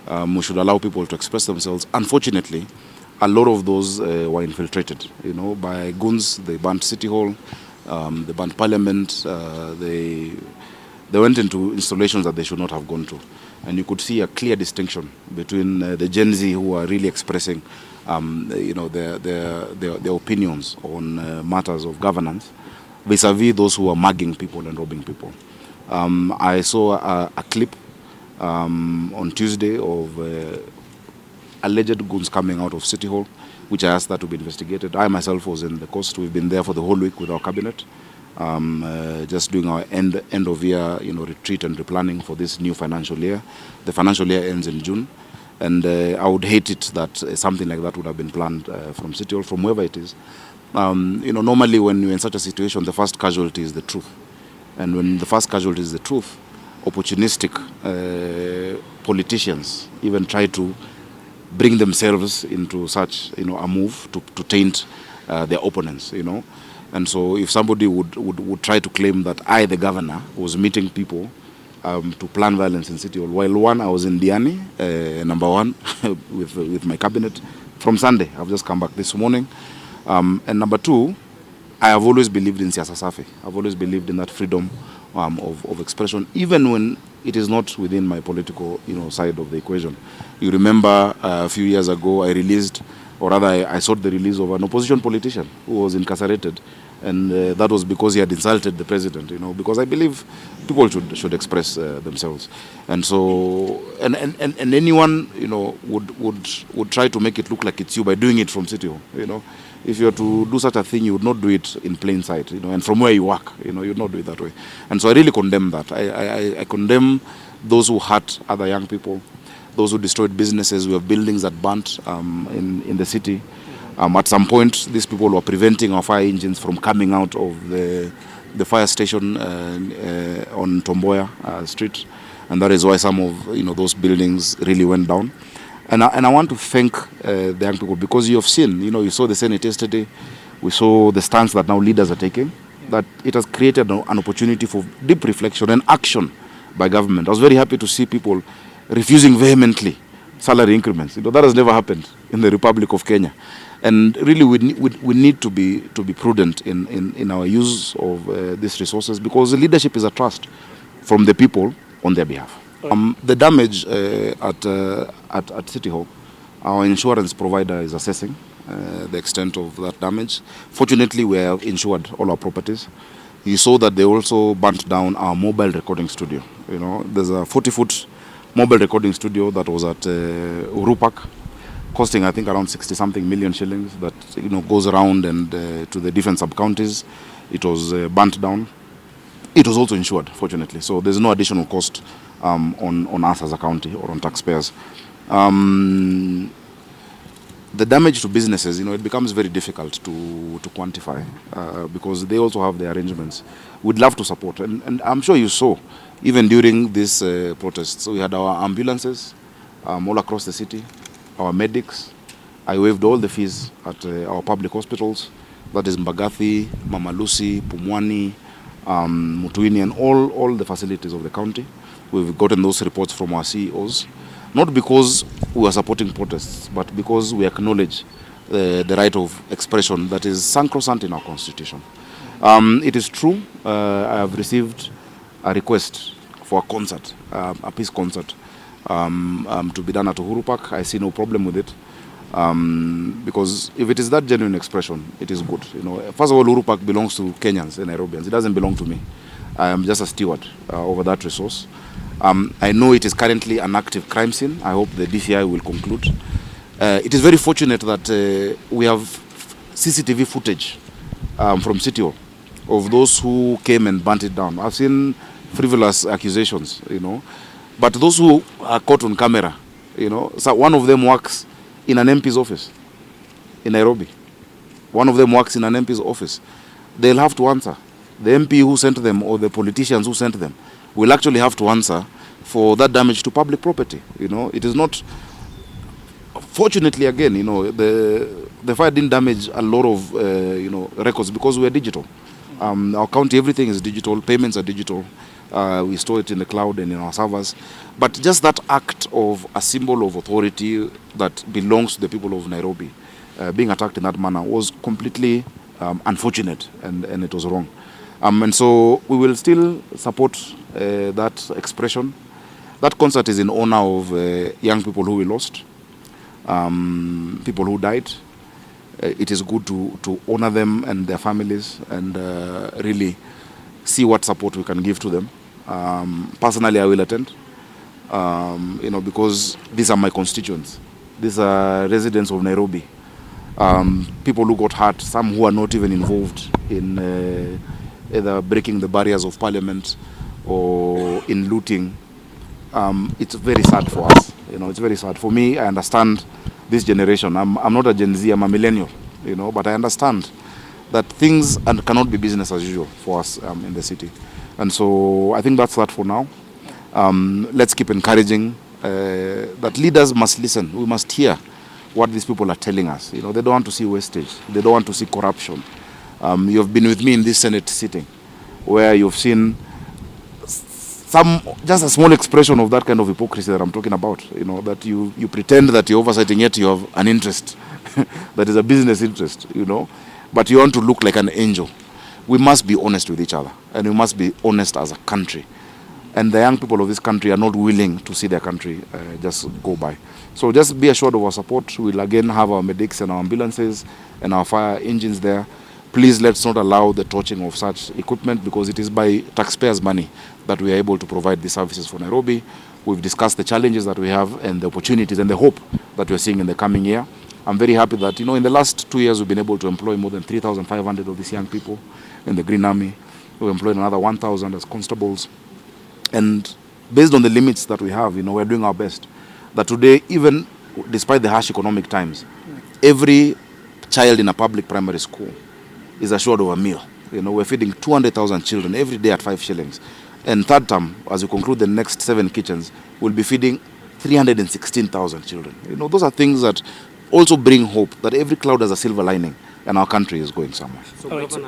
We should allow people to express themselves. Unfortunately, a lot of those were infiltrated, by goons. They burnt City Hall, they burnt Parliament, they went into installations that they should not have gone to. And you could see a clear distinction between the Gen Z who are really expressing their opinions on matters of governance vis-a-vis those who are mugging people and robbing people. I saw a clip on Tuesday of alleged goons coming out of City Hall, which I asked that to be investigated. I myself was in the coast. We've been there for the whole week with our cabinet, just doing our end of year retreat and replanning for this new financial year. The financial year ends in June, and I would hate it that something like that would have been planned from City Hall, from wherever it is. Normally when you're in such a situation, the first casualty is the truth. And when the first casualty is the truth, opportunistic politicians even try to bring themselves into such a move to taint their opponents. And so if somebody would try to claim that I, the governor, was meeting people to plan violence in City Hall, while one, I was in Diani, number one, with my cabinet from Sunday. I've just come back this morning. And number two, I have always believed in siasa safi. I've always believed in that freedom of expression, even when it is not within my political side of the equation. You remember a few years ago, I released, or rather I sought the release of an opposition politician who was incarcerated, and that was because he had insulted the president. Because I believe people should express themselves, and so and anyone would try to make it look like it's you by doing it from City Hall. If you were to do such a thing, you would not do it in plain sight, and from where you work, you would not do it that way. And so I really condemn that. I condemn those who hurt other young people, those who destroyed businesses. We have buildings that burnt in the city. At some point, these people were preventing our fire engines from coming out of the fire station on Tomboya Street, and that is why some of those buildings really went down. And I want to thank the young people, because you have seen, you saw the Senate yesterday, we saw the stance that now leaders are taking, that it has created an opportunity for deep reflection and action by government. I was very happy to see people refusing vehemently salary increments. That has never happened in the Republic of Kenya. And really we need to be prudent in our use of these resources, because the leadership is a trust from the people on their behalf. The damage at City Hall, our insurance provider is assessing the extent of that damage. Fortunately, we have insured all our properties. You saw that they also burnt down our mobile recording studio. There's a 40-foot mobile recording studio that was at Uhuru Park, costing I think around 60-something million shillings. That goes around and to the different sub-counties. It was burnt down. It was also insured, fortunately. So there's no additional cost on us as a county or on taxpayers. The damage to businesses, it becomes very difficult to quantify because they also have their arrangements. We'd love to support, and I'm sure you saw, even during this protests, we had our ambulances all across the city, our medics. I waived all the fees at our public hospitals, that is Mbagathi, Mama Lucy, Pumwani, Mutuini, and all the facilities of the county. We've gotten those reports from our CEOs, not because we are supporting protests, but because we acknowledge the right of expression that is sacrosanct in our constitution. It is true, I have received a request for a concert, a peace concert, to be done at Uhuru Park. I see no problem with it, because if it is that genuine expression, it is good. First of all, Uhuru Park belongs to Kenyans and Nairobians. It doesn't belong to me. I am just a steward over that resource. I know it is currently an active crime scene. I hope the DCI will conclude. It is very fortunate that we have CCTV footage from City Hall of those who came and burnt it down. I've seen frivolous accusations, but those who are caught on camera, so one of them works in an MP's office in Nairobi. One of them works in an MP's office. They'll have to answer. The MP who sent them or the politicians who sent them will actually have to answer for that damage to public property. It is not, fortunately again, the fire didn't damage a lot of records because we are digital. Our county, everything is digital, payments are digital. We store it in the cloud and in our servers. But just that act of a symbol of authority that belongs to the people of Nairobi being attacked in that manner was completely unfortunate, and it was wrong. And so we will still support that expression. That concert is in honor of young people who we lost, people who died. It is good to honor them and their families and really see what support we can give to them. Personally, I will attend, because these are my constituents. These are residents of Nairobi. People who got hurt, some who are not even involved in either breaking the barriers of parliament or in looting. It's very sad for us. It's very sad. For me, I understand this generation. I'm not a Gen Z, I'm a millennial, but I understand that things cannot be business as usual for us in the city. And so I think that's that for now. Let's keep encouraging that leaders must listen. We must hear what these people are telling us. They don't want to see wastage. They don't want to see corruption. You've been with me in this Senate sitting where you've seen just a small expression of that kind of hypocrisy that I'm talking about. That you pretend that you're oversighting, yet you have an interest that is a business interest, but you want to look like an angel. We must be honest with each other, and we must be honest as a country. And the young people of this country are not willing to see their country just go by. So just be assured of our support. We'll again have our medics and our ambulances and our fire engines there. Please let's not allow the torching of such equipment, because it is by taxpayers' money that we are able to provide these services for Nairobi. We've discussed the challenges that we have and the opportunities and the hope that we're seeing in the coming year. I'm very happy that, in the last 2 years, we've been able to employ more than 3,500 of these young people in the Green Army. We've employed another 1,000 as constables. And based on the limits that we have, we're doing our best. That today, even despite the harsh economic times, every child in a public primary school is assured of a meal. We're feeding 200,000 children every day at 5 shillings. And third term, as we conclude the next 7 kitchens, we'll be feeding 316,000 children. Those are things that also bring hope that every cloud has a silver lining and our country is going somewhere. So,